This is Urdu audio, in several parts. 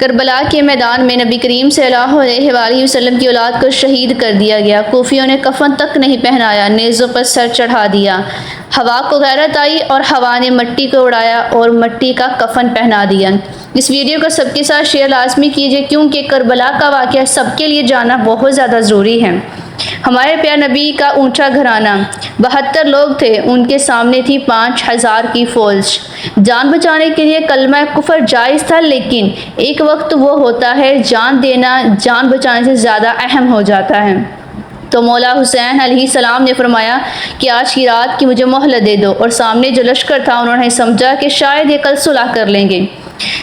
کربلا کے میدان میں نبی کریم صلی اللہ علیہ وآلہ وسلم کی اولاد کو شہید کر دیا گیا۔ کوفیوں نے کفن تک نہیں پہنایا، نیزوں پر سر چڑھا دیا۔ ہوا کو غیرت آئی اور ہوا نے مٹی کو اڑایا اور مٹی کا کفن پہنا دیا۔ اس ویڈیو کو سب کے ساتھ شیئر لازمی کیجیے، کیونکہ کربلا کا واقعہ سب کے لیے جاننا بہت زیادہ ضروری ہے۔ ہمارے پیارے نبی کا اونچا گھرانہ 72 لوگ تھے، ان کے سامنے تھی 5000 کی فوج۔ جان بچانے کے لیے کلمہ کفر جائز تھا، لیکن ایک وقت وہ ہوتا ہے جان دینا جان بچانے سے زیادہ اہم ہو جاتا ہے۔ تو مولا حسین علیہ السلام نے فرمایا کہ آج کی رات کی مجھے مہلت دے دو، اور سامنے جو لشکر تھا انہوں نے سمجھا کہ شاید یہ کل صلح کر لیں گے۔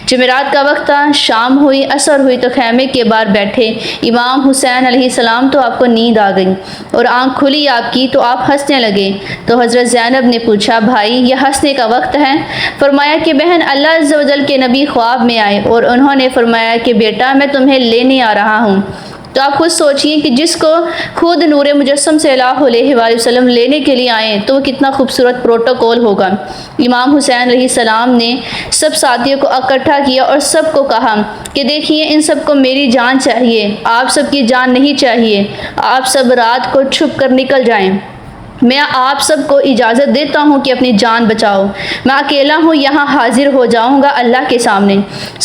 جمعرات کا وقت تھا، شام ہوئی، عصر ہوئی تو خیمے کے باہر بیٹھے امام حسین علیہ السلام تو آپ کو نیند آ گئی اور آنکھ کھلی آپ کی تو آپ ہنسنے لگے۔ تو حضرت زینب نے پوچھا، بھائی یہ ہنسنے کا وقت ہے؟ فرمایا کہ بہن، اللہ عز و جل کے نبی خواب میں آئے اور انہوں نے فرمایا کہ بیٹا میں تمہیں لینے آ رہا ہوں۔ تو آپ خود سوچئے کہ جس کو خود نور مجسم صلی اللہ علیہ وآلہ وسلم لینے کے لیے آئیں تو وہ کتنا خوبصورت پروٹوکول ہوگا۔ امام حسین علیہ السلام نے سب ساتھیوں کو اکٹھا کیا اور سب کو کہا کہ دیکھیے ان سب کو میری جان چاہیے، آپ سب کی جان نہیں چاہیے۔ آپ سب رات کو چھپ کر نکل جائیں، میں آپ سب کو اجازت دیتا ہوں کہ اپنی جان بچاؤ، میں اکیلا ہوں یہاں حاضر ہو جاؤں گا اللہ کے سامنے۔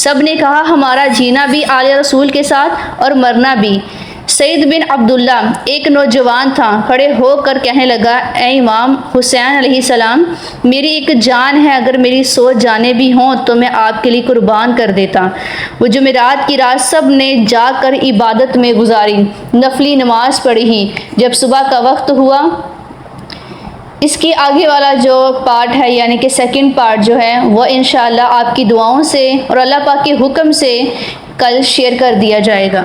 سب نے کہا ہمارا جینا بھی آل رسول کے ساتھ اور مرنا بھی۔ سعید بن عبداللہ ایک نوجوان تھا، کھڑے ہو کر کہنے لگا، اے امام حسین علیہ السلام، میری ایک جان ہے، اگر میری 100 جانیں بھی ہوں تو میں آپ کے لیے قربان کر دیتا۔ وہ جمعرات کی رات سب نے جا کر عبادت میں گزاری، نفلی نماز پڑھی۔ جب صبح کا وقت ہوا، اس کی آگے والا جو پارٹ ہے یعنی کہ سیکنڈ پارٹ جو ہے وہ انشاءاللہ آپ کی دعاؤں سے اور اللہ پاک کے حکم سے کل شیئر کر دیا جائے گا۔